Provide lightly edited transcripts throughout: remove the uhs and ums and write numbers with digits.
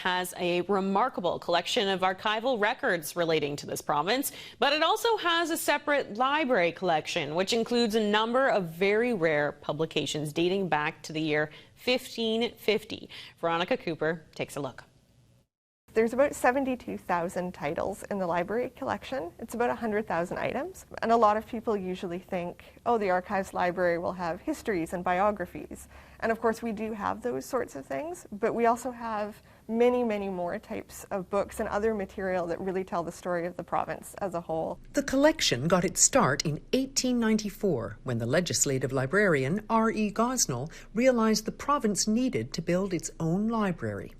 has a remarkable collection of archival records relating to this province, but it also has a separate library collection, which includes a number of very rare publications dating back to the year 1550. Veronica Cooper takes a look. There's about 72,000 titles in the library collection. It's about 100,000 items. And a lot of people usually think, oh, the archives library will have histories and biographies. And of course we do have those sorts of things, but we also have many, many more types of books and other material that really tell the story of the province as a whole. The collection got its start in 1894 when the legislative librarian R.E. Gosnell realized the province needed to build its own library.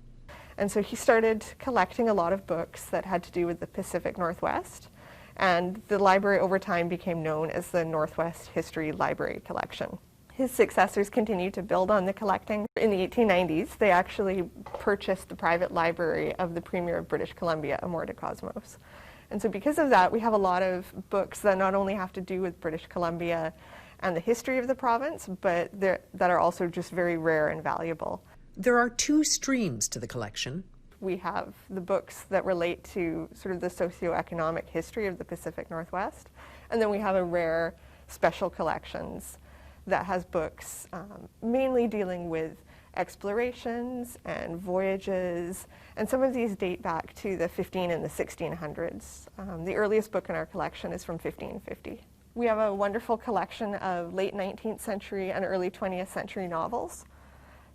And so he started collecting a lot of books that had to do with the Pacific Northwest, and the library over time became known as the Northwest History Library Collection. His successors continued to build on the collecting. In the 1890s, they actually purchased the private library of the Premier of British Columbia, Amour de Cosmos. And so because of that, we have a lot of books that not only have to do with British Columbia and the history of the province, but that are also just very rare and valuable. There are two streams to the collection. We have the books that relate to sort of the socioeconomic history of the Pacific Northwest, and then we have a rare special collections that has books mainly dealing with explorations and voyages, and some of these date back to the 15 and the 1600s. The earliest book in our collection is from 1550. We have a wonderful collection of late 19th century and early 20th century novels.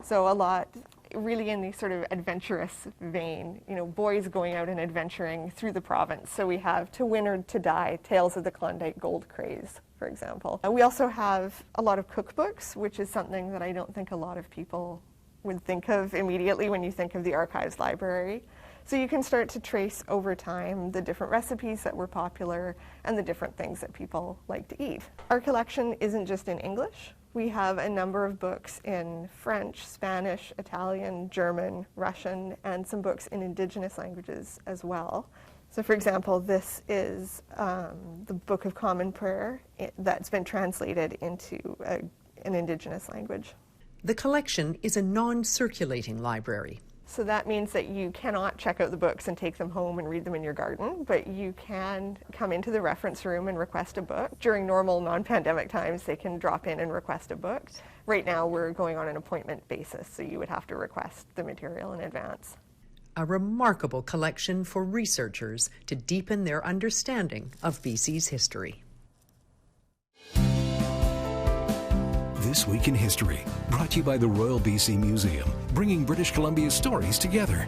So a lot really in the sort of adventurous vein, you know, boys going out and adventuring through the province. So we have To Win or to Die, Tales of the Klondike Gold Craze, for example. We also have a lot of cookbooks, which is something that I don't think a lot of people would think of immediately when you think of the archives library. So you can start to trace over time the different recipes that were popular and the different things that people like to eat. Our collection isn't just in English. We have a number of books in French, Spanish, Italian, German, Russian, and some books in Indigenous languages as well. So for example, this is the Book of Common Prayer that's been translated into an Indigenous language. The collection is a non-circulating library. So that means that you cannot check out the books and take them home and read them in your garden, but you can come into the reference room and request a book. During normal non-pandemic times, they can drop in and request a book. Right now, we're going on an appointment basis, so you would have to request the material in advance. A remarkable collection for researchers to deepen their understanding of BC's history. This Week in History, brought to you by the Royal BC Museum, bringing British Columbia's stories together.